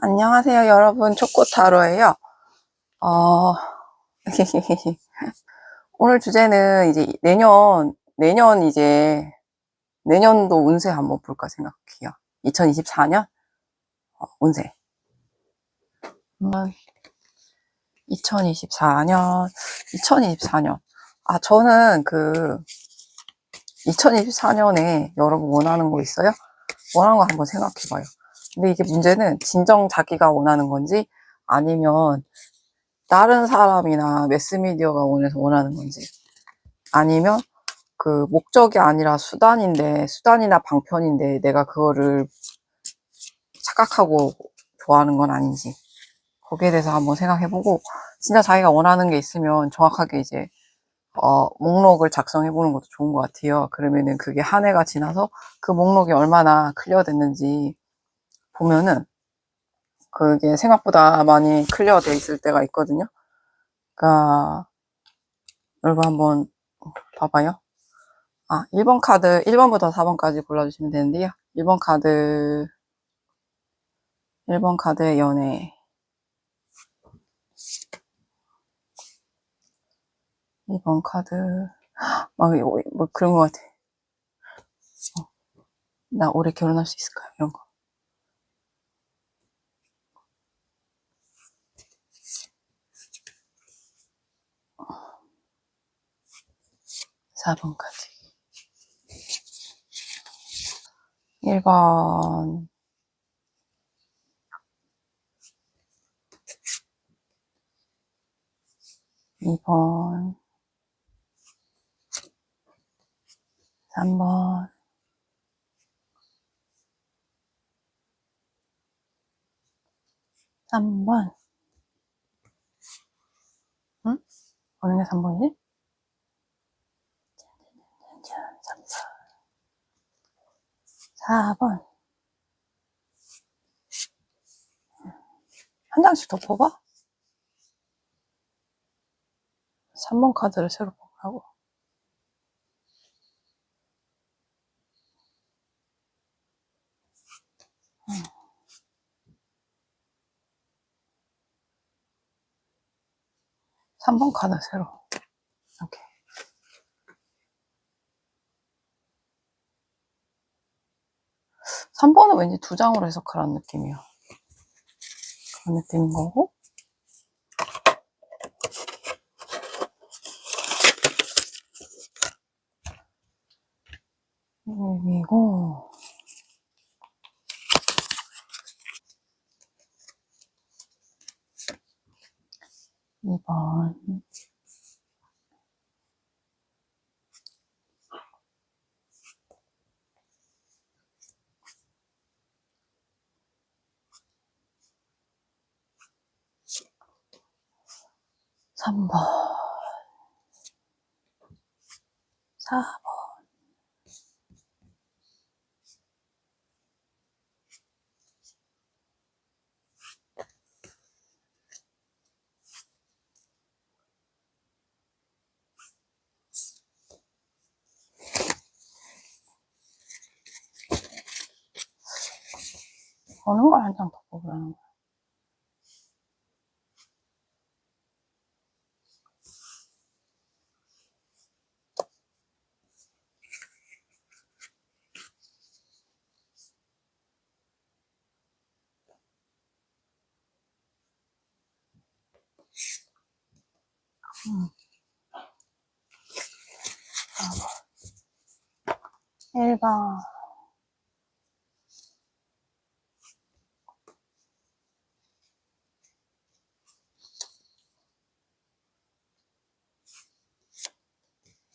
안녕하세요, 여러분. 초코타로예요. 어, 오늘 주제는 이제 내년도 운세 한번 볼까 생각해요. 2024년 운세. 2024년. 저는 2024년에 여러분 원하는 거 있어요? 원하는 거 한번 생각해봐요. 근데 이게 문제는 진정 자기가 원하는 건지 아니면 다른 사람이나 매스미디어가 원하는 건지, 아니면 목적이 아니라 수단이나 방편인데 내가 그거를 착각하고 좋아하는 건 아닌지, 거기에 대해서 한번 생각해보고, 진짜 자기가 원하는 게 있으면 정확하게 이제 목록을 작성해보는 것도 좋은 것 같아요. 그러면은 그게 한 해가 지나서 그 목록이 얼마나 클리어 됐는지 보면은 그게 생각보다 많이 클리어 돼 있을 때가 있거든요. 그러니까 여러분 한번 봐봐요. 1번부터 4번까지 골라주시면 되는데요. 1번 카드의 연애. 2번 카드. 뭐 그런 것 같아. 나 올해 결혼할 수 있을까? 이런 거. 4번 카드. 1번. 2번. 3번. 3번. 응? 어느 게 3번이지? 3번. 4번. 한 장씩 더 뽑아? 3번 카드를 새로 뽑으라고. 3번 카드 새로. 이렇게. 3번은 왠지 2장으로 해석하라는 느낌이야. 그런 느낌인 거고. 여기고. 2번. 3번. 4번. '어느 걸 한 장 더 뽑으라는 거야?' 음. 1번.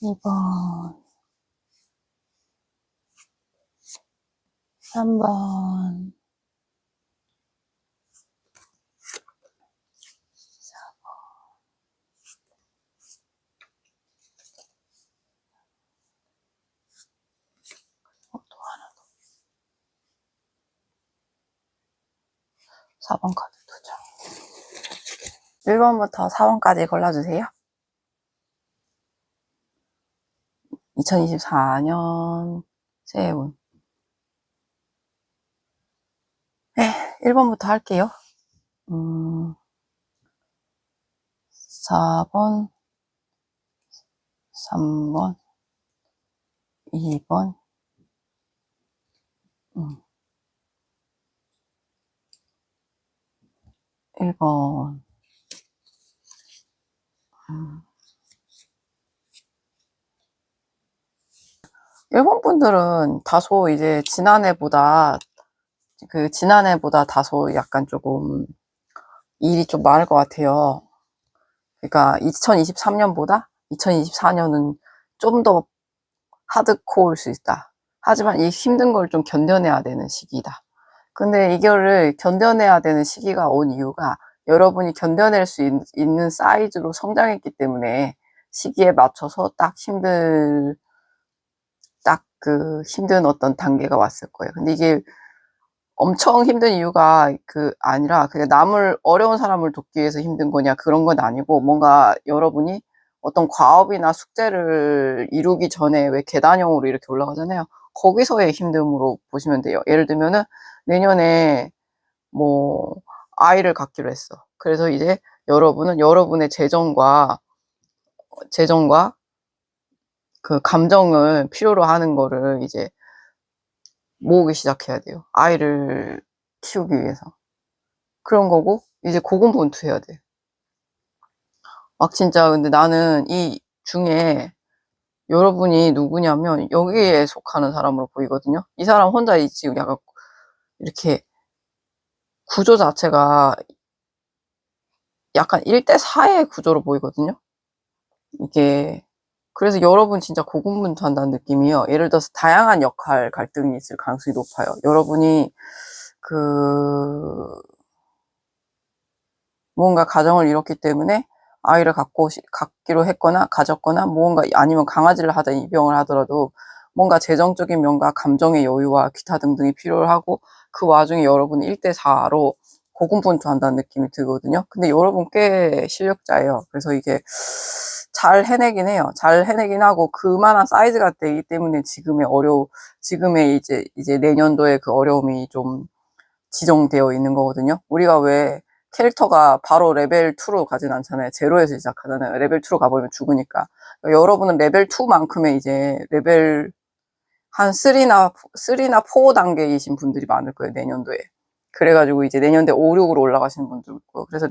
2번. 3번. 4번 카드 2장. 1번부터 4번까지 골라주세요. 2024년 새해운. 1번부터 할게요. 4번, 3번, 2번, 1번. 1번 분들은 다소 이제 지난해보다 다소 약간 조금 일이 좀 많을 것 같아요. 그러니까 2023년보다 2024년은 좀 더 하드코어일 수 있다. 하지만 이 힘든 걸 좀 견뎌내야 되는 시기다. 근데 이거를 견뎌내야 되는 시기가 온 이유가 여러분이 견뎌낼 수 있는 사이즈로 성장했기 때문에 시기에 맞춰서 딱 힘든 어떤 단계가 왔을 거예요. 근데 이게 엄청 힘든 이유가 아니라 그냥 어려운 사람을 돕기 위해서 힘든 거냐 그런 건 아니고 뭔가 여러분이 어떤 과업이나 숙제를 이루기 전에 왜 계단형으로 이렇게 올라가잖아요. 거기서의 힘듦으로 보시면 돼요. 예를 들면은 내년에 뭐 아이를 갖기로 했어. 그래서 이제 여러분은 여러분의 재정과 그 감정을 필요로 하는 거를 이제 모으기 시작해야 돼요. 아이를 키우기 위해서. 그런 거고 이제 고군분투해야 돼. 막 진짜 근데 나는 이 중에 여러분이 누구냐면 여기에 속하는 사람으로 보이거든요. 이 사람 혼자 지금 약간 이렇게 구조 자체가 약간 1대4의 구조로 보이거든요. 이게 그래서 여러분 진짜 고군분투한다는 느낌이에요. 예를 들어서 다양한 역할 갈등이 있을 가능성이 높아요. 여러분이 무언가 가정을 이뤘기 때문에 아이를 갖기로 했거나 가졌거나 무언가 아니면 강아지를 하든 입양을 하더라도 뭔가 재정적인 면과 감정의 여유와 기타 등등이 필요하고 그 와중에 여러분이 1대4로 고군분투한다는 느낌이 들거든요. 근데 여러분 꽤 실력자예요. 그래서 이게 잘 해내긴 해요. 잘 해내긴 하고 그만한 사이즈가 되기 때문에 지금의 이제 내년도에 그 어려움이 좀 지정되어 있는 거거든요. 우리가 왜 캐릭터가 바로 레벨 2로 가진 않잖아요. 제로에서 시작하잖아요. 레벨 2로 가버리면 죽으니까. 그러니까 여러분은 레벨 2만큼의 이제 레벨 한 3나 4 단계이신 분들이 많을 거예요. 내년도에. 그래가지고 이제 내년도에 5, 6으로 올라가시는 분들 있고. 그래서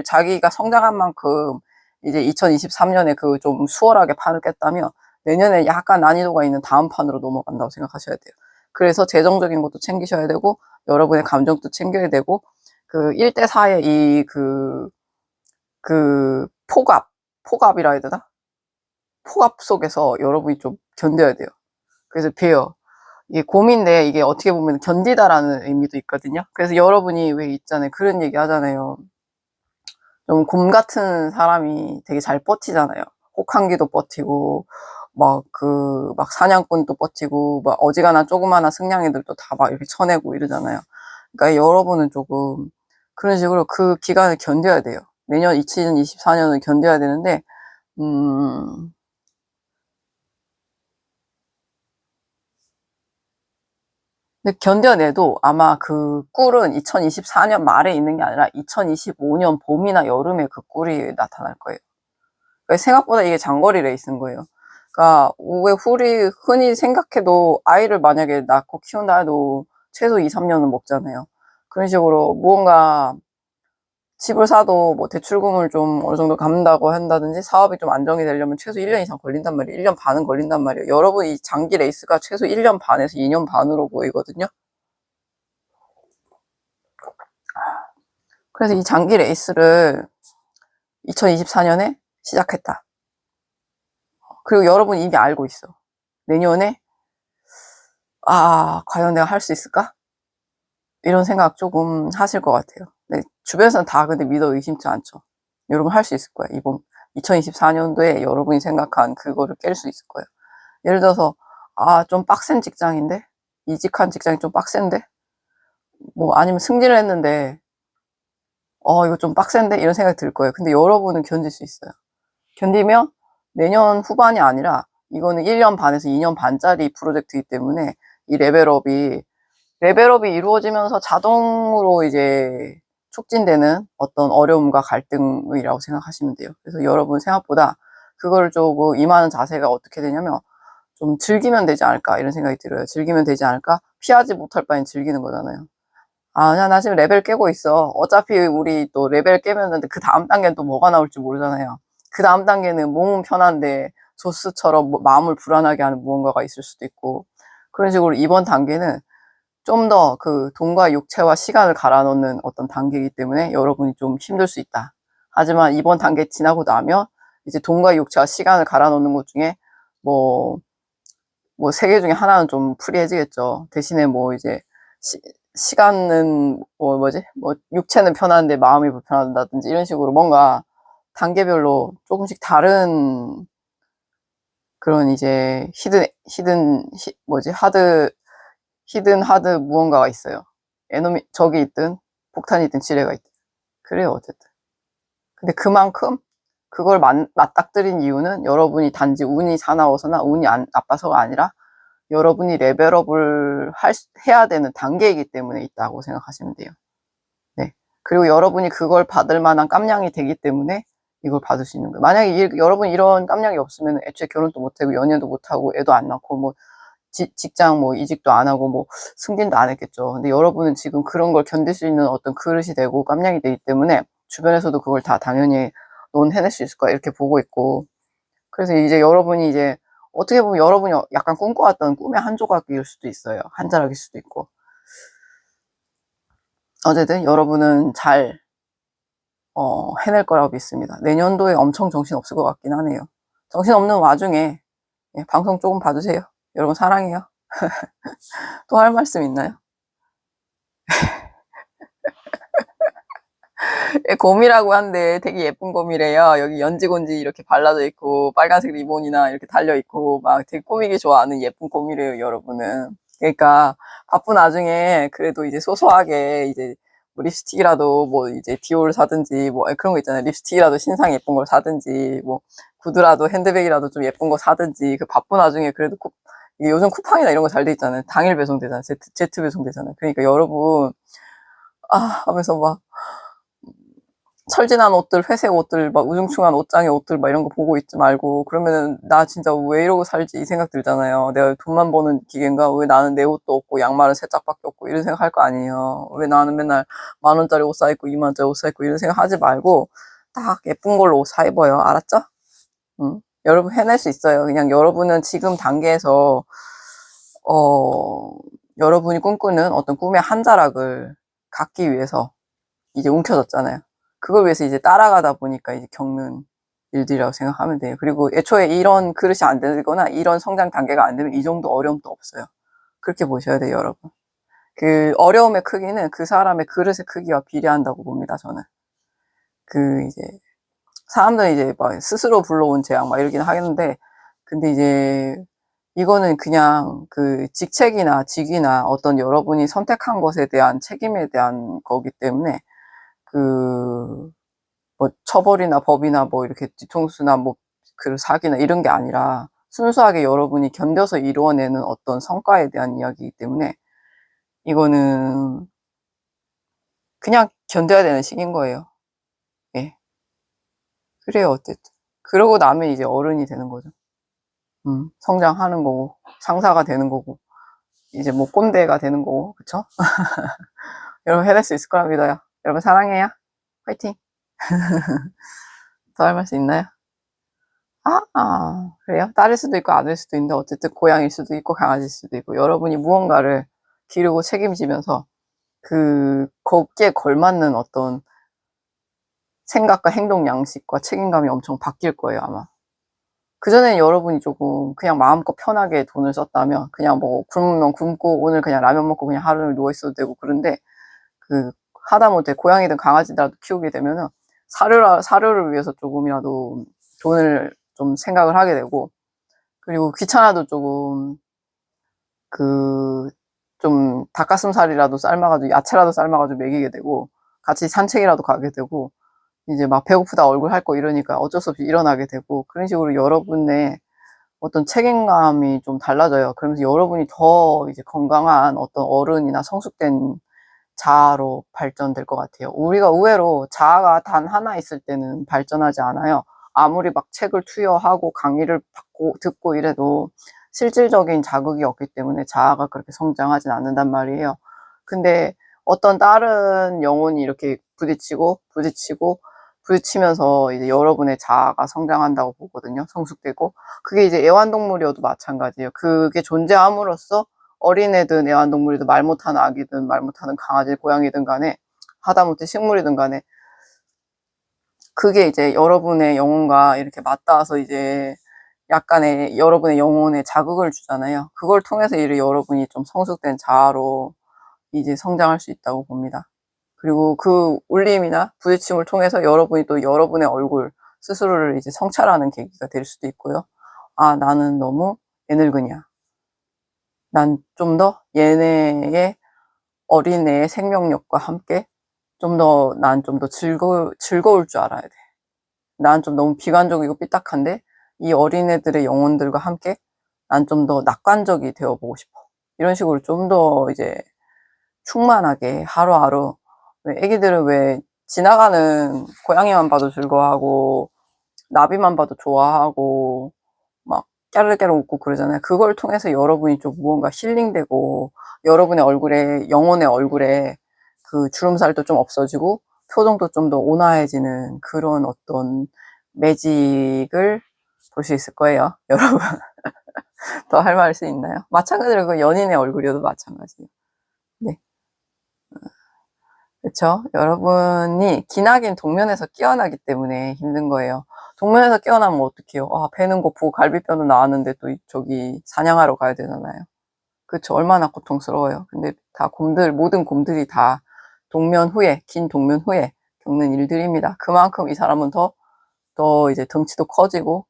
자기가 성장한 만큼 이제 2023년에 그 좀 수월하게 판을 깼다면 내년에 약간 난이도가 있는 다음 판으로 넘어간다고 생각하셔야 돼요. 그래서 재정적인 것도 챙기셔야 되고 여러분의 감정도 챙겨야 되고 그 1대4의 폭압이라 해야 되나? 폭압 속에서 여러분이 좀 견뎌야 돼요. 그래서 이게 곰인데 이게 어떻게 보면 견디다라는 의미도 있거든요. 그래서 여러분이 왜 있잖아요. 그런 얘기 하잖아요. 좀 곰 같은 사람이 되게 잘 버티잖아요. 혹한기도 버티고, 막 사냥꾼도 버티고, 막 어지간한 조그마한 승냥이들도 다 막 이렇게 쳐내고 이러잖아요. 그러니까 여러분은 조금 그런 식으로 그 기간을 견뎌야 돼요. 내년 2024년을 견뎌야 되는데, 근데 견뎌내도 아마 그 꿀은 2024년 말에 있는 게 아니라 2025년 봄이나 여름에 그 꿀이 나타날 거예요. 그러니까 생각보다 이게 장거리 레이스인 거예요. 그러니까 왜 흔히 생각해도 아이를 만약에 낳고 키운다 해도 최소 2, 3년은 먹잖아요. 그런 식으로 무언가 집을 사도 뭐 대출금을 좀 어느 정도 갚는다고 한다든지 사업이 좀 안정이 되려면 최소 1년 이상 걸린단 말이에요. 1년 반은 걸린단 말이에요. 여러분 이 장기 레이스가 최소 1년 반에서 2년 반으로 보이거든요. 그래서 이 장기 레이스를 2024년에 시작했다. 그리고 여러분 이미 알고 있어. 내년에 과연 내가 할 수 있을까? 이런 생각 조금 하실 것 같아요. 네, 주변에서는 다 근데 믿어 의심치 않죠. 여러분 할 수 있을 거예요. 이번 2024년도에 여러분이 생각한 그거를 깰 수 있을 거예요. 예를 들어서 좀 빡센 직장인데 이직한 직장이 좀 빡센데 뭐 아니면 승진을 했는데 이거 좀 빡센데 이런 생각이 들 거예요. 근데 여러분은 견딜 수 있어요. 견디면 내년 후반이 아니라 이거는 1년 반에서 2년 반짜리 프로젝트이기 때문에 이 레벨업이 레벨업이 이루어지면서 자동으로 이제 촉진되는 어떤 어려움과 갈등이라고 생각하시면 돼요. 그래서 여러분 생각보다 그걸 조금 임하는 자세가 어떻게 되냐면 좀 즐기면 되지 않을까 이런 생각이 들어요. 즐기면 되지 않을까? 피하지 못할 바엔 즐기는 거잖아요. 아, 나 지금 레벨 깨고 있어. 어차피 우리 또 레벨 깨면은 그 다음 단계는 또 뭐가 나올지 모르잖아요. 그 다음 단계는 몸은 편한데 조스처럼 마음을 불안하게 하는 무언가가 있을 수도 있고 그런 식으로 이번 단계는 좀 더 그 돈과 육체와 시간을 갈아 넣는 어떤 단계이기 때문에 여러분이 좀 힘들 수 있다. 하지만 이번 단계 지나고 나면 이제 돈과 육체와 시간을 갈아 넣는 것 중에 뭐 세 개 중에 하나는 좀 프리해지겠죠. 대신에 뭐 이제 시간은 육체는 편한데 마음이 불편하다든지 이런 식으로 뭔가 단계별로 조금씩 다른 그런 이제 히든 하드 무언가가 있어요. 적이 있든 폭탄이 있든 지뢰가 있든 그래요 어쨌든. 근데 그만큼 그걸 맞닥뜨린 이유는 여러분이 단지 운이 사나워서나 운이 나빠서가 아니라 여러분이 레벨업을 해야 되는 단계이기 때문에 있다고 생각하시면 돼요. 네. 그리고 여러분이 그걸 받을 만한 깜냥이 되기 때문에 이걸 받을 수 있는 거예요. 만약에 여러분이 이런 깜냥이 없으면 애초에 결혼도 못하고 연애도 못하고 애도 안 낳고 뭐 직장 이직도 안 하고 승진도 안 했겠죠. 근데 여러분은 지금 그런 걸 견딜 수 있는 어떤 그릇이 되고 깜냥이 되기 때문에 주변에서도 그걸 다 당연히 넌 해낼 수 있을 거야 이렇게 보고 있고 그래서 이제 여러분이 이제 어떻게 보면 여러분이 약간 꿈꿔왔던 꿈의 한 조각일 수도 있어요. 한 자락일 수도 있고 어쨌든 여러분은 잘 해낼 거라고 믿습니다. 내년도에 엄청 정신없을 것 같긴 하네요. 정신없는 와중에 방송 조금 봐주세요. 여러분 사랑해요. 또 할 말씀 있나요? 곰이라고 한데 되게 예쁜 곰이래요. 여기 연지곤지 이렇게 발라져 있고 빨간색 리본이나 이렇게 달려 있고 막 되게 꾸미기 좋아하는 예쁜 곰이래요, 여러분은. 그러니까 바쁜 와중에 그래도 이제 소소하게 이제 뭐 립스틱이라도 이제 디올 사든지 그런 거 있잖아요. 립스틱이라도 신상 예쁜 걸 사든지 구두라도 핸드백이라도 좀 예쁜 거 사든지 그 바쁜 와중에 그래도 요즘 쿠팡이나 이런 거 잘 돼 있잖아요. 당일 배송되잖아요. 제트 배송되잖아요. 그러니까 여러분 하면서 철진한 옷들, 회색 옷들, 우중충한 옷장의 옷들, 이런 거 보고 있지 말고, 그러면은, 나 진짜 왜 이러고 살지? 이 생각 들잖아요. 내가 돈만 버는 기계인가? 왜 나는 내 옷도 없고, 양말은 세 짝밖에 없고, 이런 생각 할 거 아니에요. 왜 나는 맨날 10,000원짜리 옷 사입고, 20,000원짜리 옷 사입고, 이런 생각 하지 말고, 딱 예쁜 걸로 옷 사입어요. 알았죠? 응? 여러분 해낼 수 있어요. 그냥 여러분은 지금 단계에서, 여러분이 꿈꾸는 어떤 꿈의 한 자락을 갖기 위해서 이제 움켜졌잖아요. 그걸 위해서 이제 따라가다 보니까 이제 겪는 일들이라고 생각하면 돼요. 그리고 애초에 이런 그릇이 안 되거나 이런 성장 단계가 안 되면 이 정도 어려움도 없어요. 그렇게 보셔야 돼요, 여러분. 그 어려움의 크기는 그 사람의 그릇의 크기와 비례한다고 봅니다, 저는. 이제 사람들은 이제 스스로 불러온 재앙 이러긴 하겠는데, 근데 이제 이거는 그냥 그 직책이나 직위나 어떤 여러분이 선택한 것에 대한 책임에 대한 거기 때문에 처벌이나 법이나 이렇게 뒤통수나 그 사기나 이런 게 아니라 순수하게 여러분이 견뎌서 이루어내는 어떤 성과에 대한 이야기이기 때문에 이거는 그냥 견뎌야 되는 시기인 거예요. 예. 그래요, 어쨌든. 그러고 나면 이제 어른이 되는 거죠. 성장하는 거고, 상사가 되는 거고, 이제 꼰대가 되는 거고, 그쵸? 여러분 해낼 수 있을 거라 믿어요. 여러분 사랑해요. 화이팅! 더 할 말씀 있나요? 그래요? 딸일 수도 있고 아들일 수도 있는데 어쨌든 고양이일 수도 있고 강아지일 수도 있고 여러분이 무언가를 기르고 책임지면서 거기에 걸맞는 어떤 생각과 행동 양식과 책임감이 엄청 바뀔 거예요, 아마. 그전엔 여러분이 조금 그냥 마음껏 편하게 돈을 썼다면 그냥 굶으면 굶고 오늘 그냥 라면 먹고 그냥 하루를 누워있어도 되고 그런데 하다못해 고양이든 강아지라도 키우게 되면은 사료를 위해서 조금이라도 돈을 좀 생각을 하게 되고 그리고 귀찮아도 조금 좀 닭가슴살이라도 삶아가지고 야채라도 삶아가지고 먹이게 되고 같이 산책이라도 가게 되고 이제 배고프다 얼굴 핥고 이러니까 어쩔 수 없이 일어나게 되고 그런 식으로 여러분의 어떤 책임감이 좀 달라져요. 그러면서 여러분이 더 이제 건강한 어떤 어른이나 성숙된 자아로 발전될 것 같아요. 우리가 의외로 자아가 단 하나 있을 때는 발전하지 않아요. 아무리 막 책을 투여하고 강의를 받고 듣고 이래도 실질적인 자극이 없기 때문에 자아가 그렇게 성장하진 않는단 말이에요. 근데 어떤 다른 영혼이 이렇게 부딪히면서 이제 여러분의 자아가 성장한다고 보거든요. 성숙되고. 그게 이제 애완동물이어도 마찬가지예요. 그게 존재함으로써 어린애든 애완동물이든 말 못하는 아기든 말 못하는 강아지, 고양이든 간에 하다못해 식물이든 간에 그게 이제 여러분의 영혼과 이렇게 맞닿아서 이제 약간의 여러분의 영혼에 자극을 주잖아요. 그걸 통해서 이제 여러분이 좀 성숙된 자아로 이제 성장할 수 있다고 봅니다. 그리고 그 울림이나 부딪힘을 통해서 여러분이 또 여러분의 얼굴 스스로를 이제 성찰하는 계기가 될 수도 있고요. 아, 나는 너무 애늙으냐. 난 좀 더 얘네의 어린애의 생명력과 함께 난 좀 더 즐거울 줄 알아야 돼. 난 좀 너무 비관적이고 삐딱한데 이 어린애들의 영혼들과 함께 난 좀 더 낙관적이 되어보고 싶어. 이런 식으로 좀 더 이제 충만하게 하루하루 왜 애기들은 왜 지나가는 고양이만 봐도 즐거워하고 나비만 봐도 좋아하고 막 깨르르깨르 웃고 그러잖아요. 그걸 통해서 여러분이 좀 무언가 힐링되고 여러분의 얼굴에 영혼의 얼굴에 그 주름살도 좀 없어지고 표정도 좀 더 온화해지는 그런 어떤 매직을 볼 수 있을 거예요. 여러분 더 할 말 수 있나요? 마찬가지로 그 연인의 얼굴이어도 마찬가지예요. 네. 그렇죠? 여러분이 기나긴 동면에서 깨어나기 때문에 힘든 거예요. 동면에서 깨어나면 어떡해요? 아, 배는 고프고 갈비뼈는 나왔는데 또 저기 사냥하러 가야 되잖아요. 그렇죠? 얼마나 고통스러워요. 근데 다 모든 곰들이 다 긴 동면 후에 겪는 일들입니다. 그만큼 이 사람은 더 이제 덩치도 커지고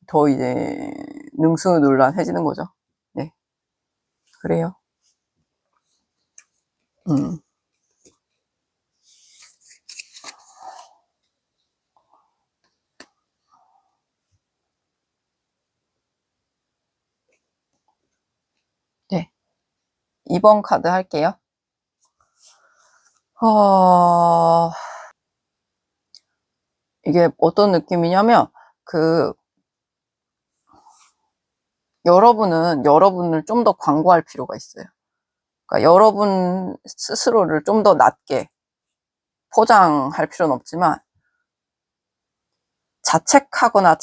더 이제 능수능란해지는 거죠. 네. 그래요. 음. 네. 2번 카드 할게요. 이게 어떤 느낌이냐면, 여러분은 여러분을 좀 더 광고할 필요가 있어요. 그러니까 여러분 스스로를 좀 더 낮게 포장할 필요는 없지만, 자책하거나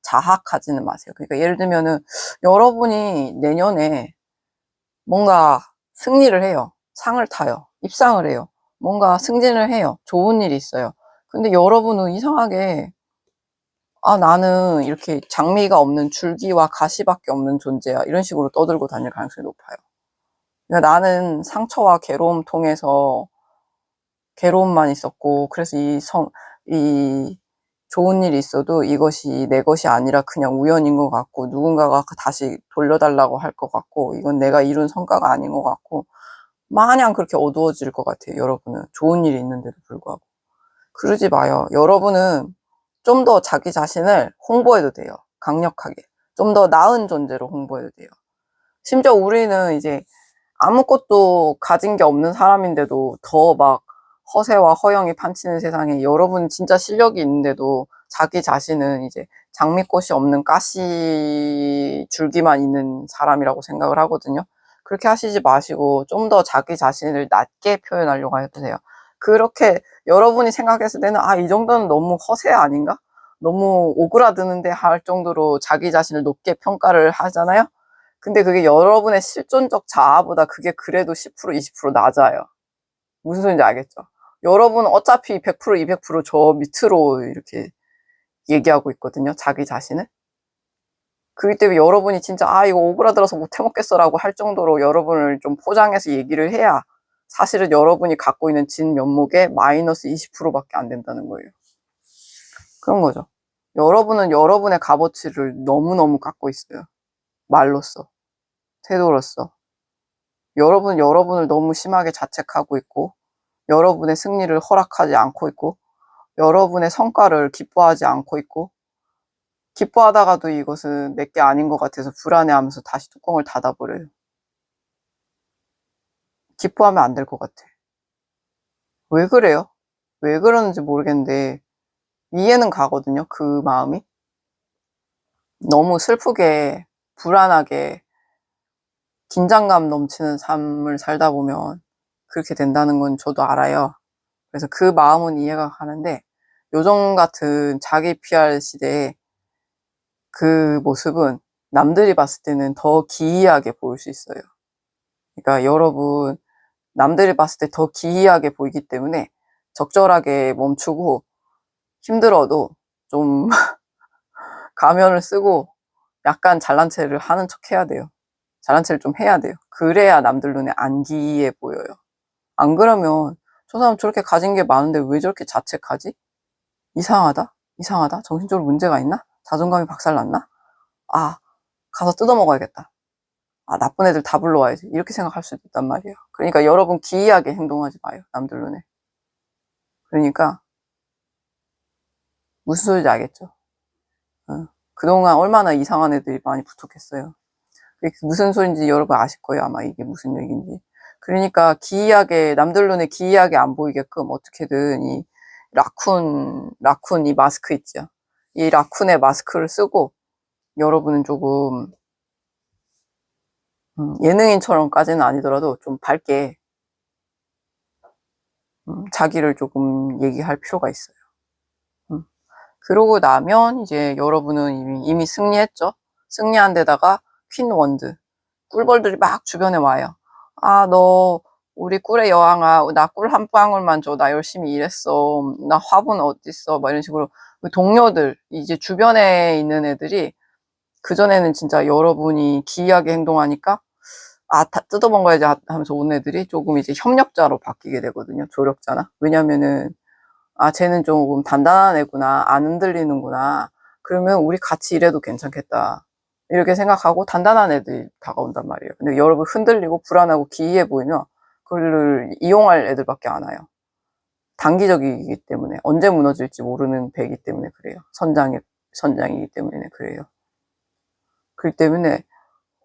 자학하지는 마세요. 그러니까 예를 들면은, 여러분이 내년에 뭔가 승리를 해요. 상을 타요. 입상을 해요. 뭔가 승진을 해요. 좋은 일이 있어요. 근데 여러분은 이상하게 나는 이렇게 장미가 없는 줄기와 가시밖에 없는 존재야. 이런 식으로 떠들고 다닐 가능성이 높아요. 그러니까 나는 상처와 괴로움 통해서 괴로움만 있었고, 그래서 이 좋은 일이 있어도 이것이 내 것이 아니라 그냥 우연인 것 같고, 누군가가 다시 돌려달라고 할 것 같고, 이건 내가 이룬 성과가 아닌 것 같고, 마냥 그렇게 어두워질 것 같아요. 여러분은 좋은 일이 있는데도 불구하고. 그러지 마요. 여러분은 좀 더 자기 자신을 홍보해도 돼요. 강력하게. 좀 더 나은 존재로 홍보해도 돼요. 심지어 우리는 이제 아무것도 가진 게 없는 사람인데도 더 막 허세와 허영이 판치는 세상에 여러분 진짜 실력이 있는데도 자기 자신은 이제 장미꽃이 없는 가시 줄기만 있는 사람이라고 생각을 하거든요. 그렇게 하시지 마시고 좀 더 자기 자신을 낮게 표현하려고 해보세요. 그렇게 여러분이 생각했을 때는 이 정도는 너무 허세 아닌가? 너무 오그라드는데 할 정도로 자기 자신을 높게 평가를 하잖아요. 근데 그게 여러분의 실존적 자아보다 그게 그래도 10% 20% 낮아요. 무슨 소리인지 알겠죠? 여러분은 어차피 100% 200%저 밑으로 이렇게 얘기하고 있거든요. 자기 자신을. 그렇기 때문에 여러분이 진짜 이거 오그라들어서 못해먹겠어 라고 할 정도로 여러분을 좀 포장해서 얘기를 해야 사실은 여러분이 갖고 있는 진 면목의 마이너스 20%밖에 안 된다는 거예요. 그런 거죠. 여러분은 여러분의 값어치를 너무너무 갖고 있어요. 말로써, 태도로써. 여러분은 여러분을 너무 심하게 자책하고 있고, 여러분의 승리를 허락하지 않고 있고, 여러분의 성과를 기뻐하지 않고 있고, 기뻐하다가도 이것은 내게 아닌 것 같아서 불안해하면서 다시 뚜껑을 닫아버려요. 기뻐하면 안 될 것 같아. 왜 그래요? 왜 그러는지 모르겠는데 이해는 가거든요. 그 마음이. 너무 슬프게, 불안하게, 긴장감 넘치는 삶을 살다 보면 그렇게 된다는 건 저도 알아요. 그래서 그 마음은 이해가 가는데 요즘 같은 자기 PR 시대에 그 모습은 남들이 봤을 때는 더 기이하게 보일 수 있어요. 그러니까 여러분, 남들이 봤을 때 더 기이하게 보이기 때문에 적절하게 멈추고 힘들어도 좀 가면을 쓰고 약간 잘난 체를 하는 척 해야 돼요. 잘난 체를 좀 해야 돼요. 그래야 남들 눈에 안 기이해 보여요. 안 그러면 저 사람 저렇게 가진 게 많은데 왜 저렇게 자책하지? 이상하다? 이상하다? 정신적으로 문제가 있나? 자존감이 박살났나? 아, 가서 뜯어먹어야겠다. 아, 나쁜 애들 다 불러와야지. 이렇게 생각할 수도 있단 말이에요. 그러니까 여러분 기이하게 행동하지 마요. 남들 눈에. 그러니까 무슨 소리인지 알겠죠? 그동안 얼마나 이상한 애들이 많이 부족했어요. 그게 무슨 소리인지 여러분 아실 거예요. 아마 이게 무슨 얘기인지. 그러니까 기이하게, 남들 눈에 기이하게 안 보이게끔 어떻게든 이 라쿤 이 마스크 있죠. 이 라쿤의 마스크를 쓰고 여러분은 조금 예능인처럼까지는 아니더라도 좀 밝게 자기를 조금 얘기할 필요가 있어요. 그러고 나면 이제 여러분은 이미 승리했죠. 승리한 데다가 퀸 원드 꿀벌들이 막 주변에 와요. 아, 너 우리 꿀의 여왕아, 나 꿀 한 방울만 줘. 나 열심히 일했어. 나 화분 어딨어? 막 이런 식으로 그 동료들, 이제 주변에 있는 애들이 그전에는 진짜 여러분이 기이하게 행동하니까 아, 다 뜯어먹어야지 하면서 온 애들이 조금 이제 협력자로 바뀌게 되거든요. 조력자나. 왜냐면은 아, 쟤는 조금 단단한 애구나. 안 흔들리는구나. 그러면 우리 같이 일해도 괜찮겠다. 이렇게 생각하고 단단한 애들이 다가온단 말이에요. 근데 여러분 흔들리고 불안하고 기이해 보이면 그걸 이용할 애들밖에 안 와요. 단기적이기 때문에 언제 무너질지 모르는 배이기 때문에 그래요. 선장이기 때문에 그래요. 그렇기 때문에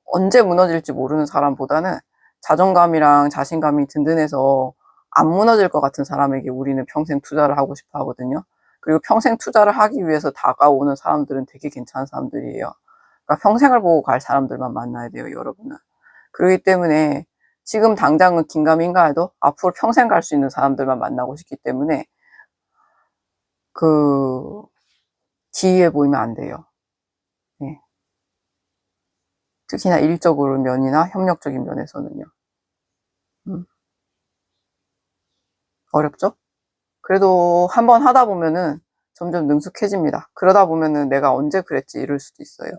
언제 무너질지 모르는 사람보다는 자존감이랑 자신감이 든든해서 안 무너질 것 같은 사람에게 우리는 평생 투자를 하고 싶어 하거든요. 그리고 평생 투자를 하기 위해서 다가오는 사람들은 되게 괜찮은 사람들이에요. 그러니까 평생을 보고 갈 사람들만 만나야 돼요, 여러분은. 그렇기 때문에 지금 당장은 긴가민가 해도 앞으로 평생 갈 수 있는 사람들만 만나고 싶기 때문에 그 기이해 보이면 안 돼요. 네. 특히나 일적으로 면이나 협력적인 면에서는요. 어렵죠? 그래도 한번 하다 보면은 점점 능숙해집니다. 그러다 보면은 내가 언제 그랬지 이럴 수도 있어요.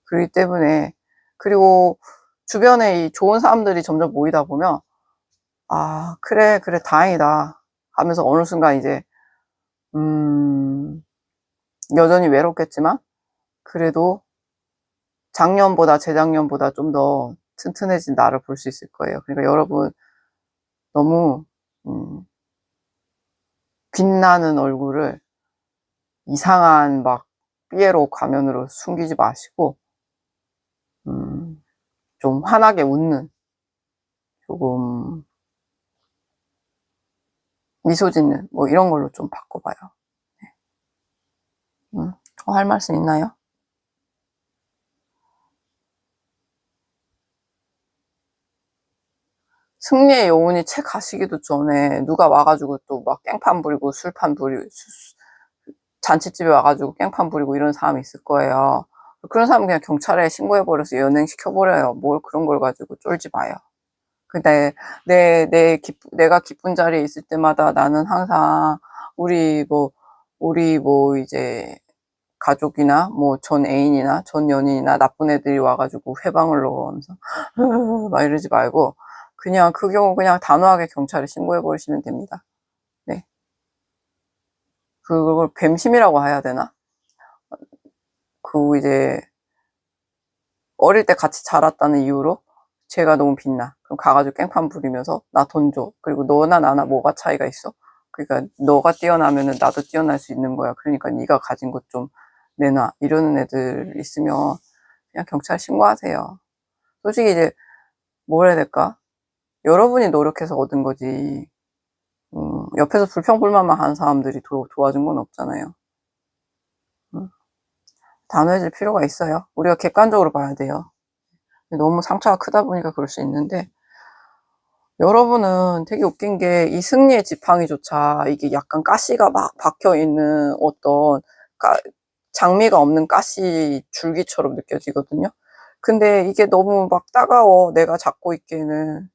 그렇기 때문에 그리고 주변에 이 좋은 사람들이 점점 모이다 보면 아, 그래 다행이다 하면서 어느 순간 이제 여전히 외롭겠지만 그래도 작년보다 재작년보다 좀 더 튼튼해진 나를 볼 수 있을 거예요. 그러니까 여러분 너무 빛나는 얼굴을 이상한 막 삐에로 가면으로 숨기지 마시고 좀 환하게 웃는 조금 미소 짓는 뭐 이런 걸로 좀 바꿔봐요. 할 말씀 있나요? 승리의 여운이 채 가시기도 전에 누가 와가지고 또 막 깽판 부리고 술판 부리고 잔치집에 와가지고 깽판 부리고 이런 사람이 있을 거예요. 그런 사람은 그냥 경찰에 신고해버려서 연행시켜버려요. 뭘 그런 걸 가지고 쫄지 마요. 근데 내가 기쁜 자리에 있을 때마다 나는 항상 우리 뭐 이제 가족이나 뭐 전 애인이나 전 연인이나 나쁜 애들이 와가지고 회방을 넣으면서 막 이러지 말고 그냥 그 경우 그냥 단호하게 경찰에 신고해버리시면 됩니다. 네. 그걸 뱀심이라고 해야 되나? 그 이제 어릴 때 같이 자랐다는 이유로 쟤가 너무 빛나. 그럼 가가지고 깽판 부리면서 나 돈 줘. 그리고 너나 나나 뭐가 차이가 있어? 그러니까 너가 뛰어나면은 나도 뛰어날 수 있는 거야. 그러니까 네가 가진 것 좀 내놔 이러는 애들 있으면 그냥 경찰 신고하세요. 솔직히 이제 뭘 해야 될까? 여러분이 노력해서 얻은 거지. 옆에서 불평불만만 하는 사람들이 도와준 건 없잖아요. 단호해질 필요가 있어요. 우리가 객관적으로 봐야 돼요. 너무 상처가 크다 보니까 그럴 수 있는데, 여러분은 되게 웃긴 게 이 승리의 지팡이조차 이게 약간 가시가 막 박혀 있는 어떤 장미가 없는 가시 줄기처럼 느껴지거든요. 근데 이게 너무 막 따가워 내가 잡고 있기에는.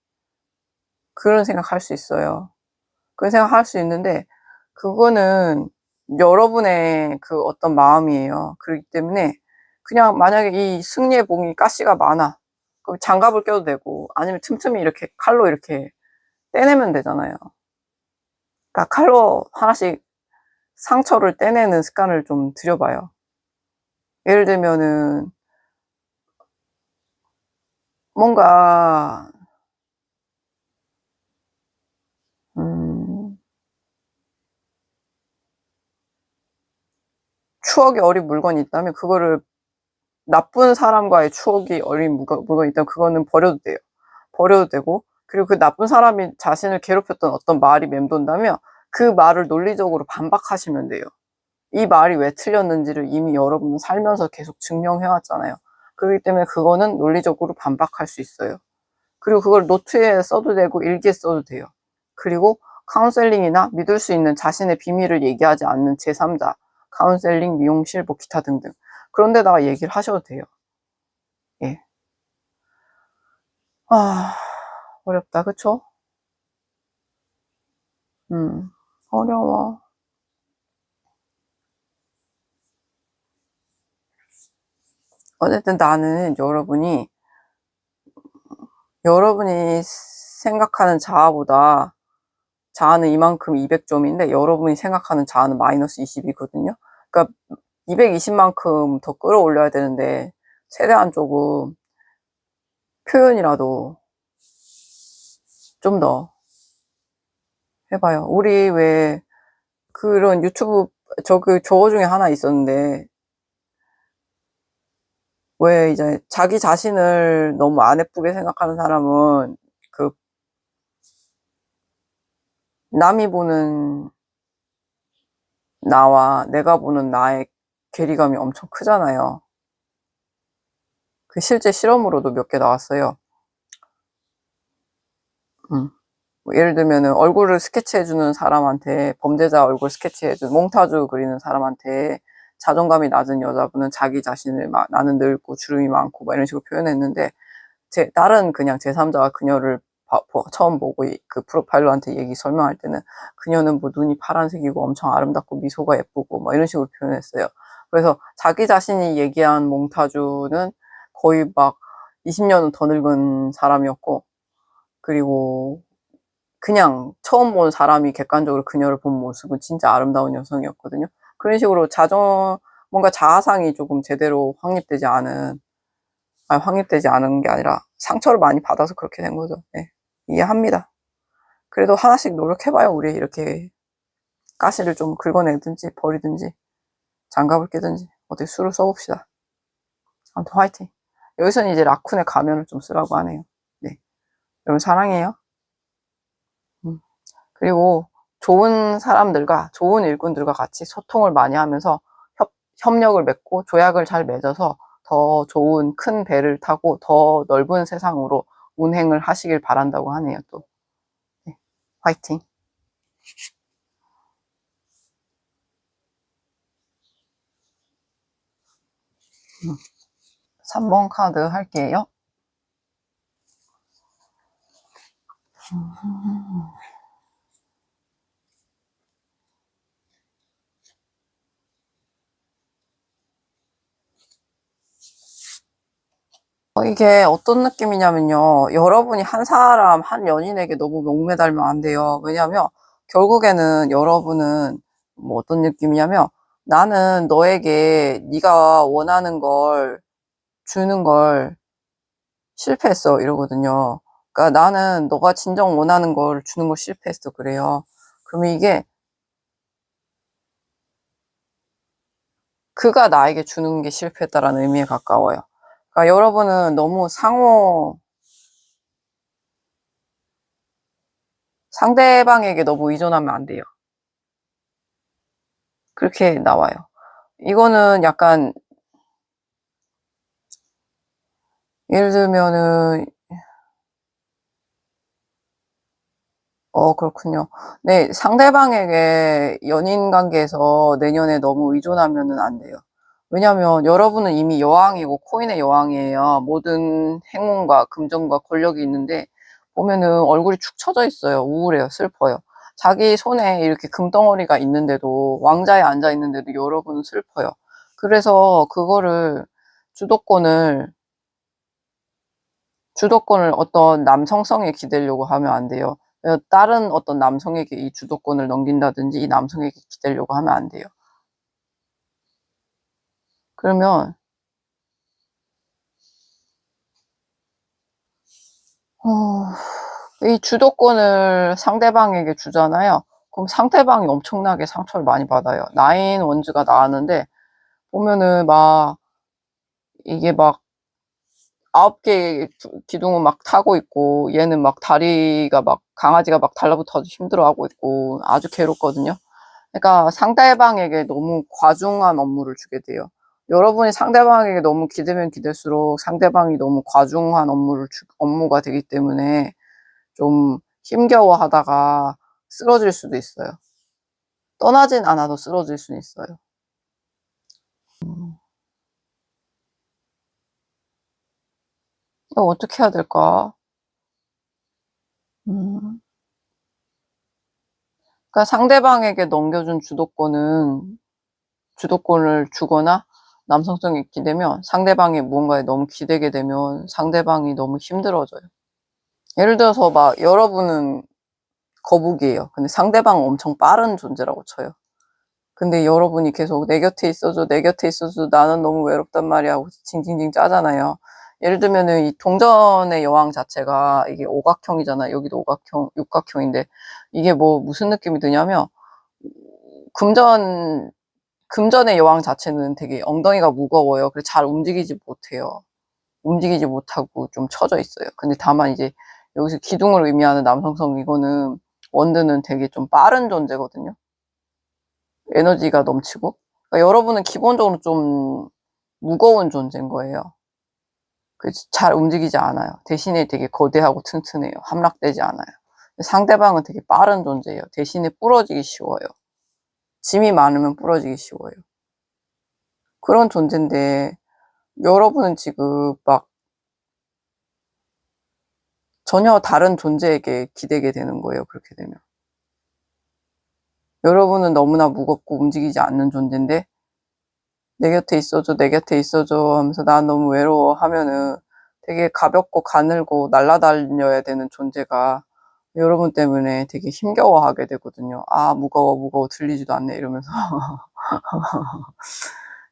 그런 생각할 수 있어요. 그런 생각할 수 있는데 그거는 여러분의 그 어떤 마음이에요. 그렇기 때문에 그냥 만약에 이 승리의 봉이 가시가 많아, 그럼 장갑을 껴도 되고 아니면 틈틈이 이렇게 칼로 이렇게 떼내면 되잖아요. 그러니까 칼로 하나씩 상처를 떼내는 습관을 좀 들여봐요. 예를 들면은 뭔가 추억이 어린 물건이 있다면 그거를, 나쁜 사람과의 추억이 어린 물건이 있다면 그거는 버려도 돼요. 버려도 되고, 그리고 그 나쁜 사람이 자신을 괴롭혔던 어떤 말이 맴돈다면 그 말을 논리적으로 반박하시면 돼요. 이 말이 왜 틀렸는지를 이미 여러분은 살면서 계속 증명해왔잖아요. 그렇기 때문에 그거는 논리적으로 반박할 수 있어요. 그리고 그걸 노트에 써도 되고 일기에 써도 돼요. 그리고 카운셀링이나 믿을 수 있는 자신의 비밀을 얘기하지 않는 제3자, 카운셀링, 미용실, 뭐 기타 등등 그런 데다가 얘기를 하셔도 돼요. 예. 어렵다, 그쵸? 어려워. 어쨌든 나는 여러분이 생각하는 자아보다, 자아는 이만큼 200점인데 여러분이 생각하는 자아는 마이너스 20이거든요. 그러니까 220만큼 더 끌어올려야 되는데 최대한 조금 표현이라도 좀 더 해봐요. 우리 왜 그런 유튜브 저거 중에 하나 있었는데, 왜 이제 자기 자신을 너무 안 예쁘게 생각하는 사람은 그 남이 보는 나와 내가 보는 나의 괴리감이 엄청 크잖아요. 그 실제 실험으로도 몇 개 나왔어요. 뭐 예를 들면은 얼굴을 스케치해주는 사람한테, 범죄자 얼굴 스케치해주는 몽타주 그리는 사람한테 자존감이 낮은 여자분은 자기 자신을 막 나는 늙고 주름이 많고 막 이런 식으로 표현했는데, 다른 그냥 제3자가 그녀를 처음 보고 그 프로파일러한테 설명할 때는 그녀는 뭐 눈이 파란색이고 엄청 아름답고 미소가 예쁘고 막 이런 식으로 표현했어요. 그래서 자기 자신이 얘기한 몽타주는 거의 막 20년은 더 늙은 사람이었고, 그리고 그냥 처음 본 사람이 객관적으로 그녀를 본 모습은 진짜 아름다운 여성이었거든요. 그런 식으로 뭔가 자아상이 조금 제대로 확립되지 않은 게 아니라 상처를 많이 받아서 그렇게 된 거죠. 네, 이해합니다. 그래도 하나씩 노력해봐요. 우리 이렇게 가시를 좀 긁어내든지 버리든지 장갑을 끼든지 어디 수를 써봅시다. 아무튼 화이팅. 여기서는 이제 라쿤의 가면을 좀 쓰라고 하네요. 네, 여러분 사랑해요. 그리고 좋은 사람들과, 좋은 일꾼들과 같이 소통을 많이 하면서 협력을 맺고 조약을 잘 맺어서 더 좋은 큰 배를 타고 더 넓은 세상으로 운행을 하시길 바란다고 하네요. 또 네, 화이팅. 3번 카드 할게요. 이게 어떤 느낌이냐면요, 여러분이 한 연인에게 너무 목매달면 안 돼요. 왜냐하면 결국에는 여러분은 뭐 어떤 느낌이냐면, 나는 너에게 네가 원하는 걸 주는 걸 실패했어 이러거든요. 그러니까 나는 너가 진정 원하는 걸 주는 걸 실패했어 그래요. 그러면 이게 그가 나에게 주는 게 실패했다라는 의미에 가까워요. 그러니까 여러분은 너무 상대방에게 너무 의존하면 안 돼요. 그렇게 나와요. 이거는 약간 예를 들면은 그렇군요. 네, 상대방에게 연인 관계에서 내년에 너무 의존하면은 안 돼요. 왜냐면 여러분은 이미 여왕이고 코인의 여왕이에요. 모든 행운과 금전과 권력이 있는데 보면은 얼굴이 축 처져 있어요. 우울해요. 슬퍼요. 자기 손에 이렇게 금덩어리가 있는데도 왕자에 앉아 있는데도 여러분은 슬퍼요. 그래서 그거를 주도권을 어떤 남성성에 기대려고 하면 안 돼요. 다른 어떤 남성에게 이 주도권을 넘긴다든지 이 남성에게 기대려고 하면 안 돼요. 그러면 이 주도권을 상대방에게 주잖아요. 그럼 상대방이 엄청나게 상처를 많이 받아요. 나인 원즈가 나왔는데 보면은 막 이게 막 9개의 기둥을 막 타고 있고 얘는 막 다리가 막 강아지가 막 달라붙어서 힘들어하고 있고 아주 괴롭거든요. 그러니까 상대방에게 너무 과중한 업무를 주게 돼요. 여러분이 상대방에게 너무 기대면 기댈수록 상대방이 너무 과중한 업무가 되기 때문에 좀 힘겨워 하다가 쓰러질 수도 있어요. 떠나진 않아도 쓰러질 수는 있어요. 이거 어떻게 해야 될까? 그러니까 상대방에게 넘겨준 주도권을 주거나 남성성이 기대면 상대방이 무언가에 너무 기대게 되면 상대방이 너무 힘들어져요. 예를 들어서 막 여러분은 거북이에요. 근데 상대방은 엄청 빠른 존재라고 쳐요. 근데 여러분이 계속 내 곁에 있어줘, 내 곁에 있어줘, 나는 너무 외롭단 말이야 하고 징징징 짜잖아요. 예를 들면은 이 동전의 여왕 자체가 이게 오각형이잖아. 여기도 오각형, 육각형인데 이게 뭐 무슨 느낌이 드냐면 금전 금전의 여왕 자체는 되게 엉덩이가 무거워요. 그래서 잘 움직이지 못해요. 움직이지 못하고 좀 처져 있어요. 근데 다만 이제 여기서 기둥을 의미하는 남성성 이거는 원드는 되게 좀 빠른 존재거든요. 에너지가 넘치고. 그러니까 여러분은 기본적으로 좀 무거운 존재인 거예요. 잘 움직이지 않아요. 대신에 되게 거대하고 튼튼해요. 함락되지 않아요. 상대방은 되게 빠른 존재예요. 대신에 부러지기 쉬워요. 짐이 많으면 부러지기 쉬워요. 그런 존재인데 여러분은 지금 막 전혀 다른 존재에게 기대게 되는 거예요. 그렇게 되면. 여러분은 너무나 무겁고 움직이지 않는 존재인데 내 곁에 있어줘, 내 곁에 있어줘 하면서 난 너무 외로워 하면은 되게 가볍고 가늘고 날아다녀야 되는 존재가 여러분 때문에 되게 힘겨워하게 되거든요. 아, 무거워, 무거워, 들리지도 않네, 이러면서.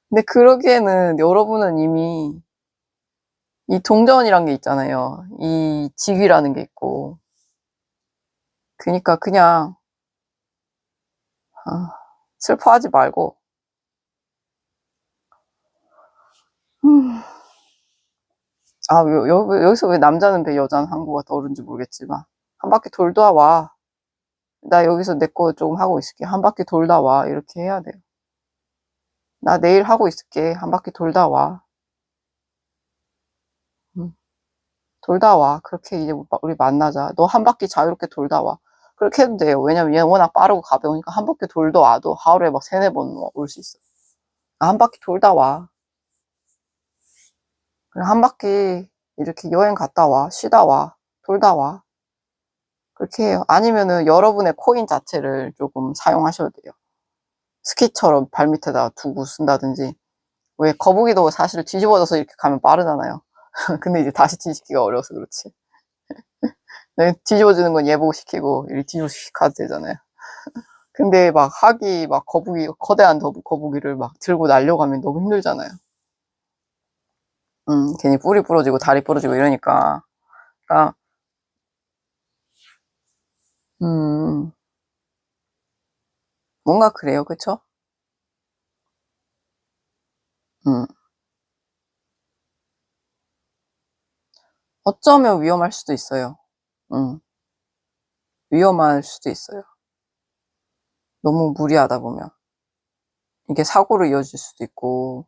근데 그러기에는 여러분은 이미 이 동전이란 게 있잖아요. 이 직위라는 게 있고. 그니까 그냥, 슬퍼하지 말고, 여기서 왜 남자는 배, 여자는 항구가 떠오른지 모르겠지만, 한 바퀴 돌다 와. 나 여기서 내 거 조금 하고 있을게. 한 바퀴 돌다 와. 이렇게 해야 돼요. 나 내일 하고 있을게. 한 바퀴 돌다 와. 돌다 와. 그렇게 이제 우리 만나자. 너 한 바퀴 자유롭게 돌다 와. 그렇게 해도 돼요. 왜냐면 얘는 워낙 빠르고 가벼우니까 한 바퀴 돌다 와도 하루에 막 3-4번 올 수 있어. 한 바퀴 돌다 와. 그래, 한 바퀴 이렇게 여행 갔다 와. 쉬다 와. 돌다 와. 그렇게 해요. 아니면은 여러분의 코인 자체를 조금 사용하셔도 돼요. 스키처럼 발밑에다 두고 쓴다든지. 왜 거북이도 사실 뒤집어져서 이렇게 가면 빠르잖아요. 근데 이제 다시 뒤집기가 어려워서 그렇지. 네, 뒤집어지는 건 예보 시키고 이렇게 뒤집어서 가도 되잖아요. 근데 막 거대한 거북이를 막 들고 날려가면 너무 힘들잖아요. 괜히 뿌리 부러지고 다리 부러지고 이러니까. 그러니까, 음, 뭔가 그래요. 그쵸? 음. 어쩌면 위험할 수도 있어요. 위험할 수도 있어요. 너무 무리하다 보면. 이게 사고로 이어질 수도 있고,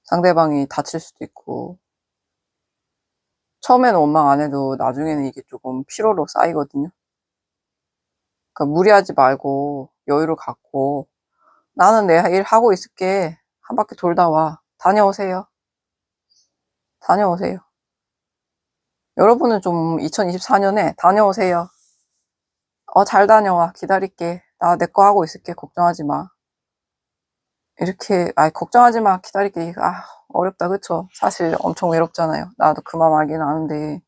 상대방이 다칠 수도 있고, 처음에는 원망 안 해도 나중에는 이게 조금 피로로 쌓이거든요. 그러니까 무리하지 말고 여유를 갖고 나는 내 일 하고 있을게. 한 바퀴 돌다 와. 다녀오세요. 다녀오세요. 여러분은 좀 2024년에 다녀오세요. 잘 다녀와. 기다릴게. 나 내 거 하고 있을게. 걱정하지 마. 이렇게, 걱정하지 마. 기다릴게. 어렵다. 그쵸? 사실 엄청 외롭잖아요. 나도 그 마음 알긴 아는데.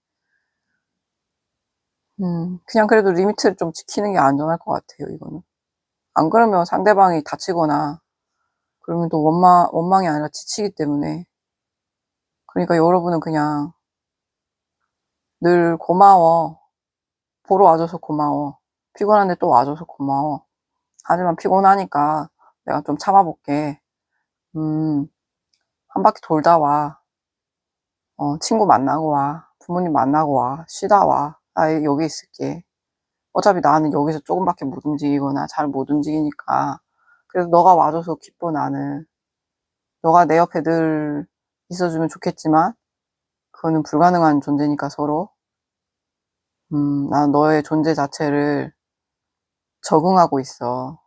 그냥 그래도 리미트를 좀 지키는 게 안전할 것 같아요, 이거는. 안 그러면 상대방이 다치거나, 그러면 또 원망이 아니라 지치기 때문에. 그러니까 여러분은 그냥 늘 고마워. 보러 와줘서 고마워. 피곤한데 또 와줘서 고마워. 하지만 피곤하니까 내가 좀 참아볼게. 한 바퀴 돌다 와. 친구 만나고 와. 부모님 만나고 와. 쉬다 와. 나 여기 있을게. 어차피 나는 여기서 조금밖에 못 움직이거나 잘 못 움직이니까. 그래서 너가 와줘서 기뻐, 나는. 너가 내 옆에 늘 있어주면 좋겠지만, 그거는 불가능한 존재니까 서로. 난 너의 존재 자체를 적응하고 있어.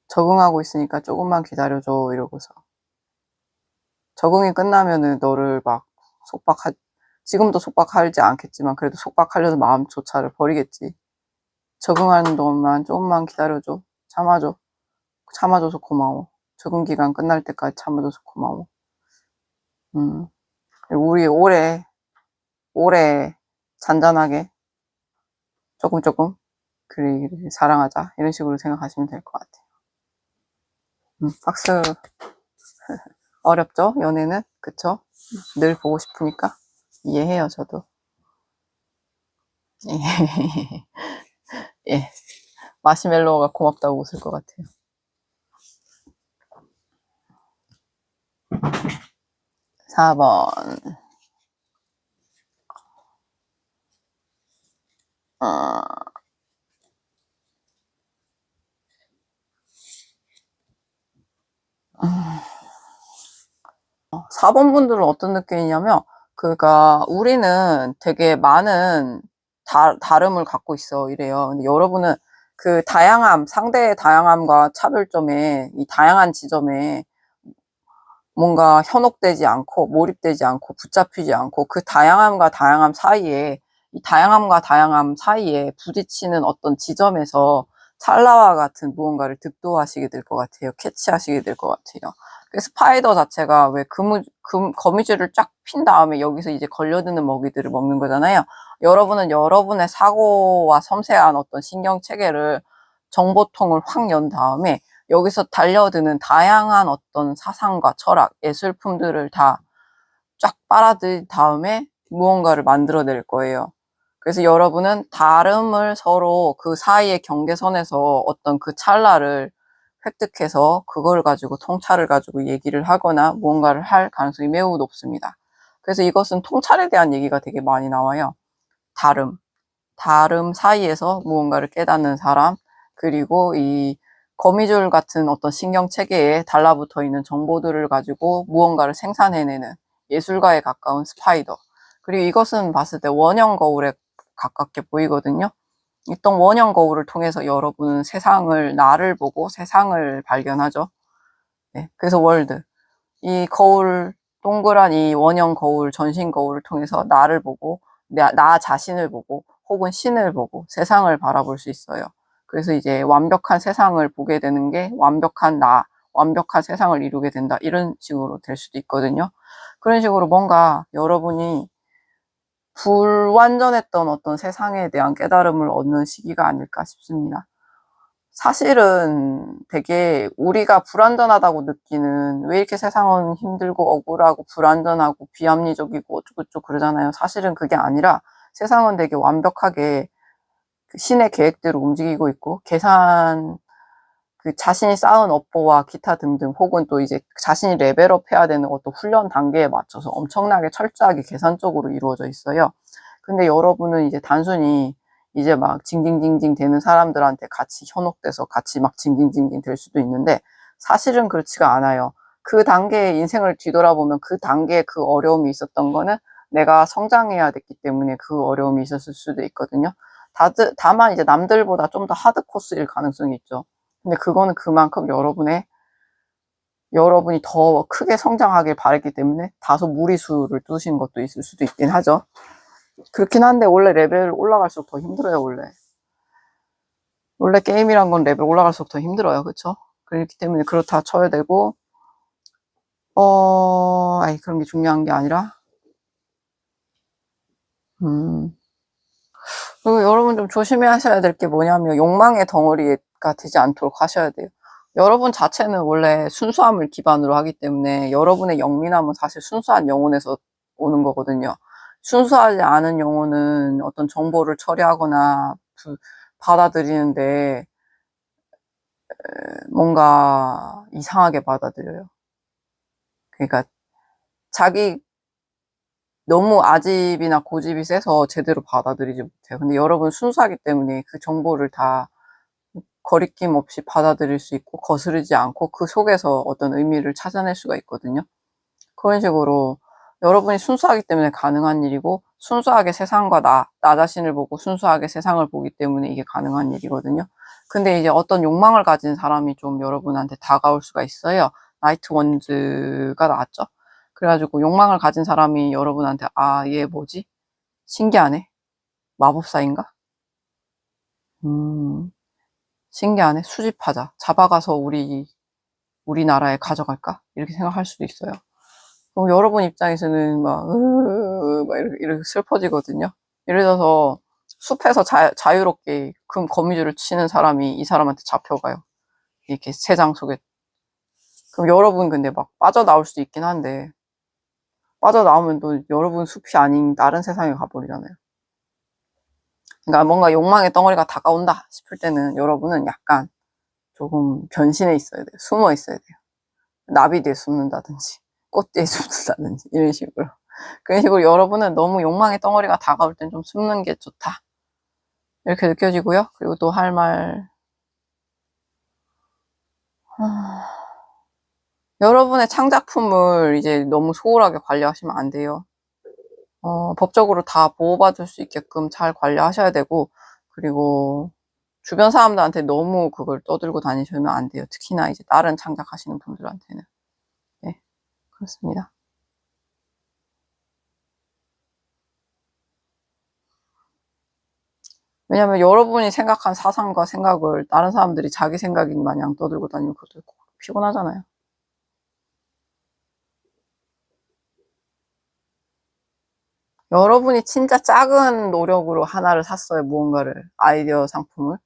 적응하고 있으니까 조금만 기다려줘, 이러고서. 적응이 끝나면은 너를 막 지금도 속박하지 않겠지만, 그래도 속박하려는 마음조차를 버리겠지. 적응하는 동안만 조금만 기다려줘. 참아줘. 참아줘서 고마워. 적응 기간 끝날 때까지 참아줘서 고마워. 우리 오래 잔잔하게 조금 그리 사랑하자. 이런 식으로 생각하시면 될 것 같아요. 박수. 어렵죠? 연애는? 그쵸? 늘 보고 싶으니까. 이해해요, 저도. 예. 마시멜로우가 고맙다고 웃을 것 같아요. 4번. 4번 분들은 어떤 느낌이냐면, 그러니까 우리는 되게 많은 다름을 갖고 있어, 이래요. 근데 여러분은 그 상대의 다양함과 차별점에, 이 다양한 지점에 뭔가 현혹되지 않고, 몰입되지 않고, 붙잡히지 않고, 그 다양함과 다양함 사이에, 이 다양함과 다양함 사이에 부딪히는 어떤 지점에서 찰나와 같은 무언가를 득도하시게 될 것 같아요. 캐치하시게 될 것 같아요. 그 스파이더 자체가 왜 거미줄을 쫙 핀 다음에 여기서 이제 걸려드는 먹이들을 먹는 거잖아요. 여러분은 여러분의 사고와 섬세한 어떤 신경 체계를 정보통을 확 연 다음에 여기서 달려드는 다양한 어떤 사상과 철학, 예술품들을 다 쫙 빨아들인 다음에 무언가를 만들어낼 거예요. 그래서 여러분은 다름을 서로 그 사이의 경계선에서 어떤 그 찰나를 획득해서 그걸 가지고 통찰을 가지고 얘기를 하거나 무언가를 할 가능성이 매우 높습니다. 그래서 이것은 통찰에 대한 얘기가 되게 많이 나와요. 다름 사이에서 무언가를 깨닫는 사람, 그리고 이 거미줄 같은 어떤 신경 체계에 달라붙어 있는 정보들을 가지고 무언가를 생산해내는 예술가에 가까운 스파이더. 그리고 이것은 봤을 때 원형 거울에 가깝게 보이거든요. 이떤 원형 거울을 통해서 여러분은 나를 보고 세상을 발견하죠. 네, 그래서 월드. 이 동그란 이 원형 거울, 전신 거울을 통해서 나를 보고, 나 자신을 보고, 혹은 신을 보고, 세상을 바라볼 수 있어요. 그래서 이제 완벽한 세상을 보게 되는 게 완벽한 세상을 이루게 된다. 이런 식으로 될 수도 있거든요. 그런 식으로 뭔가 여러분이 불완전했던 어떤 세상에 대한 깨달음을 얻는 시기가 아닐까 싶습니다. 사실은 되게 우리가 불완전하다고 느끼는, 왜 이렇게 세상은 힘들고 억울하고 불완전하고 비합리적이고 어쩌고저쩌고 그러잖아요. 사실은 그게 아니라 세상은 되게 완벽하게 신의 계획대로 움직이고 있고 그 자신이 쌓은 업보와 기타 등등 혹은 또 이제 자신이 레벨업 해야 되는 어떤 훈련 단계에 맞춰서 엄청나게 철저하게 계산적으로 이루어져 있어요. 근데 여러분은 이제 단순히 이제 막 징징징징 되는 사람들한테 같이 현혹돼서 같이 막 징징징징 될 수도 있는데 사실은 그렇지가 않아요. 그 단계의 인생을 뒤돌아보면 그 단계에 그 어려움이 있었던 거는 내가 성장해야 됐기 때문에 그 어려움이 있었을 수도 있거든요. 다만 이제 남들보다 좀 더 하드 코스일 가능성이 있죠. 근데 그거는 그만큼 여러분이 더 크게 성장하길 바랬기 때문에 다소 무리수를 두신 것도 있을 수도 있긴 하죠. 그렇긴 한데 원래 레벨 올라갈수록 더 힘들어요, 원래 게임이란 건 레벨 올라갈수록 더 힘들어요. 그쵸? 그렇기 때문에 그렇다 쳐야 되고, 아니, 그런 게 중요한 게 아니라, 그리고 여러분 좀 조심하셔야 될 게 뭐냐면, 욕망의 덩어리가 되지 않도록 하셔야 돼요. 여러분 자체는 원래 순수함을 기반으로 하기 때문에, 여러분의 영민함은 사실 순수한 영혼에서 오는 거거든요. 순수하지 않은 영혼은 어떤 정보를 처리하거나 받아들이는데, 뭔가 이상하게 받아들여요. 그러니까 자기 너무 아집이나 고집이 세서 제대로 받아들이지 못해요. 근데 여러분 순수하기 때문에 그 정보를 다 거리낌 없이 받아들일 수 있고 거스르지 않고 그 속에서 어떤 의미를 찾아낼 수가 있거든요. 그런 식으로 여러분이 순수하기 때문에 가능한 일이고 순수하게 세상과 나 자신을 보고 순수하게 세상을 보기 때문에 이게 가능한 일이거든요. 근데 이제 어떤 욕망을 가진 사람이 좀 여러분한테 다가올 수가 있어요. 나이트 원즈가 나왔죠. 그래가지고 욕망을 가진 사람이 여러분한테 얘 뭐지? 신기하네. 마법사인가? 신기하네. 수집하자. 잡아가서 우리나라에 가져갈까? 이렇게 생각할 수도 있어요. 그럼 여러분 입장에서는 막 이렇게 슬퍼지거든요. 예를 들어서 숲에서 자유롭게 거미줄을 치는 사람이 이 사람한테 잡혀가요. 이렇게 새장 속에. 그럼 여러분 근데 막 빠져나올 수도 있긴 한데, 빠져나오면 또 여러분 숲이 아닌 다른 세상에 가버리잖아요. 그러니까 뭔가 욕망의 덩어리가 다가온다 싶을 때는 여러분은 약간 조금 변신해 있어야 돼요. 숨어 있어야 돼요. 나비 뒤에 숨는다든지, 꽃 뒤에 숨는다든지, 이런 식으로. 그런 식으로 여러분은 너무 욕망의 덩어리가 다가올 땐 좀 숨는 게 좋다. 이렇게 느껴지고요. 그리고 또 할 말, 여러분의 창작품을 이제 너무 소홀하게 관리하시면 안 돼요. 법적으로 다 보호받을 수 있게끔 잘 관리하셔야 되고, 그리고 주변 사람들한테 너무 그걸 떠들고 다니시면 안 돼요. 특히나 이제 다른 창작하시는 분들한테는. 네, 그렇습니다. 왜냐면 여러분이 생각한 사상과 생각을 다른 사람들이 자기 생각인 마냥 떠들고 다니면 그것도 피곤하잖아요. 여러분이 진짜 작은 노력으로 하나를 샀어요. 무언가를. 아이디어 상품을.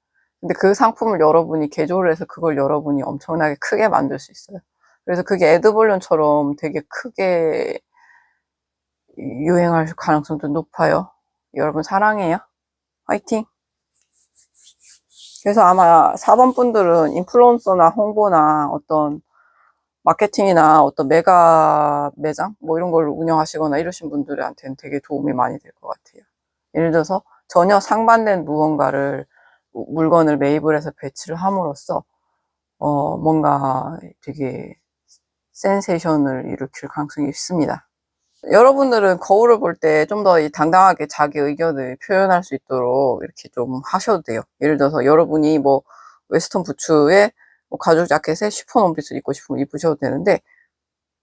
근데 그 상품을 여러분이 개조를 해서 그걸 여러분이 엄청나게 크게 만들 수 있어요. 그래서 그게 에드벌룬처럼 되게 크게 유행할 가능성도 높아요. 여러분 사랑해요. 화이팅! 그래서 아마 4번 분들은 인플루언서나 홍보나 어떤 마케팅이나 어떤 메가 매장 뭐 이런 걸 운영하시거나 이러신 분들한테는 되게 도움이 많이 될 것 같아요. 예를 들어서 전혀 상반된 물건을 매입을 해서 배치를 함으로써 뭔가 되게 센세이션을 일으킬 가능성이 있습니다. 여러분들은 거울을 볼 때 좀 더 당당하게 자기 의견을 표현할 수 있도록 이렇게 좀 하셔도 돼요. 예를 들어서 여러분이 뭐 웨스턴 부츠에 뭐 가죽 자켓에 시폰 원피스를 입고 싶으면 입으셔도 되는데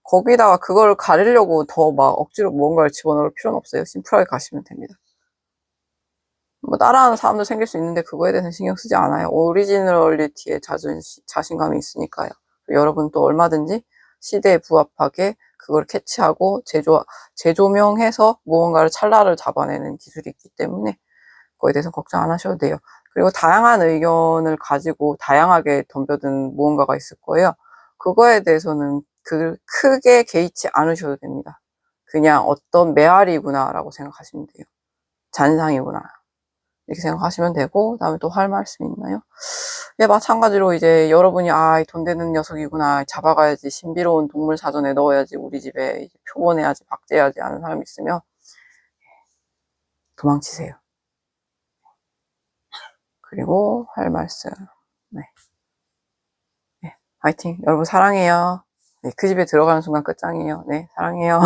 거기다가 그걸 가리려고 더 막 억지로 무언가를 집어넣을 필요는 없어요. 심플하게 가시면 됩니다. 뭐 따라하는 사람도 생길 수 있는데 그거에 대해서는 신경 쓰지 않아요. 오리지널리티에 자신감이 있으니까요. 여러분 또 얼마든지 시대에 부합하게 그걸 캐치하고 재조명해서 무언가를 찰나를 잡아내는 기술이 있기 때문에 그거에 대해서 걱정 안 하셔도 돼요. 그리고 다양한 의견을 가지고 다양하게 덤벼든 무언가가 있을 거예요. 그거에 대해서는 크게 개의치 않으셔도 됩니다. 그냥 어떤 메아리구나 라고 생각하시면 돼요. 잔상이구나. 이렇게 생각하시면 되고, 그 다음에 또 할 말씀이 있나요? 예, 마찬가지로 이제 여러분이, 아, 돈 되는 녀석이구나. 잡아가야지. 신비로운 동물 사전에 넣어야지. 우리 집에 이제 표본해야지. 박제해야지 하는 사람이 있으면, 도망치세요. 그리고 할 말씀. 네. 네. 화이팅. 여러분 사랑해요. 네, 그 집에 들어가는 순간 끝장이에요. 네, 사랑해요.